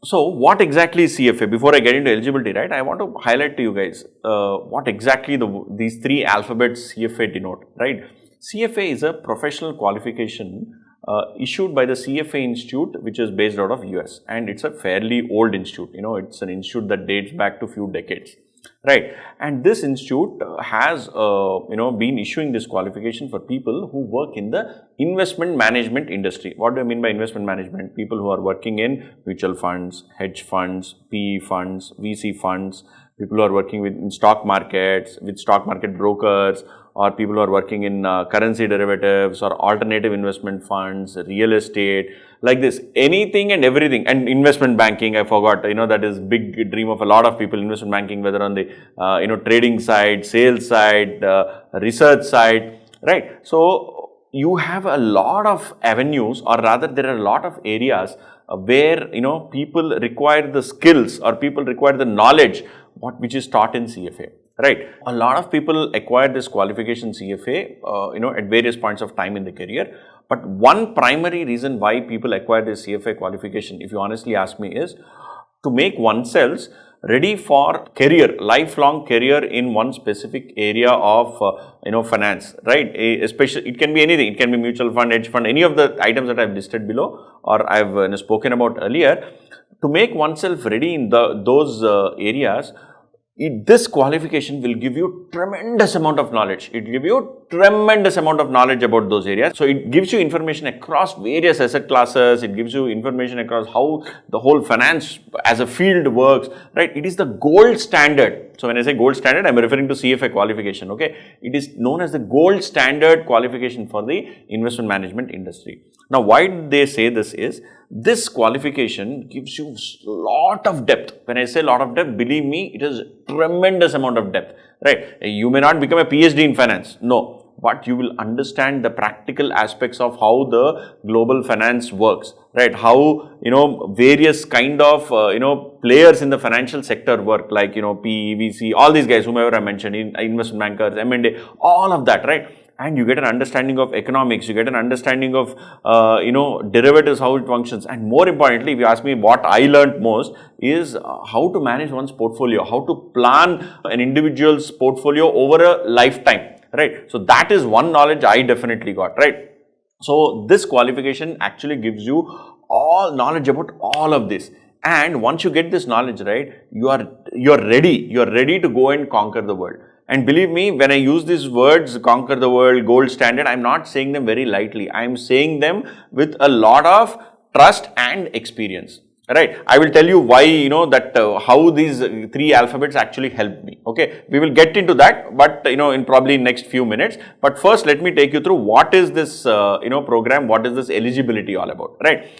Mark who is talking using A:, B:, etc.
A: So what exactly is CFA? Before I get into eligibility, right, I want to highlight to you guys what exactly these three alphabets CFA denote, right? CFA is a professional qualification issued by the CFA Institute, which is based out of US, and it's a fairly old institute. You know, it's an institute that dates back to a few decades, right? And this institute has been issuing this qualification for people who work in the investment management industry. What do I mean by investment management? People who are working in mutual funds, hedge funds, PE funds, VC funds, people who are working in stock markets, with stock market brokers, or people who are working in currency derivatives or alternative investment funds, real estate, like this, anything and everything. And investment banking, I forgot, that is big dream of a lot of people, investment banking, whether on the, trading side, sales side, research side, right? So you have a lot of avenues, or rather there are a lot of areas where, people require the skills or people require the knowledge, which is taught in CFA. Right. A lot of people acquire this qualification CFA, at various points of time in the career. But one primary reason why people acquire this CFA qualification, if you honestly ask me, is to make oneself ready for career, lifelong career in one specific area of, finance, right? Especially, it can be anything. It can be mutual fund, hedge fund, any of the items that I've listed below or I've spoken about earlier. To make oneself ready in those areas, this qualification will give you tremendous amount of knowledge. It will give you tremendous amount of knowledge about those areas. So it gives you information across various asset classes. It gives you information across how the whole finance as a field works, right? It is the gold standard. So when I say gold standard, I'm referring to CFA qualification, okay? It is known as the gold standard qualification for the investment management industry. Now, why they say this is, this qualification gives you a lot of depth. When I say a lot of depth, believe me, it is tremendous amount of depth, right? You may not become a PhD in finance, no, but you will understand the practical aspects of how the global finance works, right? How, various kind of, players in the financial sector work, like, PE, VC, all these guys, whomever I mentioned, investment bankers, M&A, all of that, right? And you get an understanding of economics, you get an understanding of, derivatives, how it functions. And more importantly, if you ask me what I learned most, is how to manage one's portfolio, how to plan an individual's portfolio over a lifetime, right? So that is one knowledge I definitely got, right? So this qualification actually gives you all knowledge about all of this. And once you get this knowledge, right, you're ready to go and conquer the world. And believe me, when I use these words, conquer the world, gold standard, I'm not saying them very lightly. I'm saying them with a lot of trust and experience. Right? I will tell you why, how these three alphabets actually helped me. Okay? We will get into that, but, in probably next few minutes. But first, let me take you through what is this, program, what is this eligibility all about, right?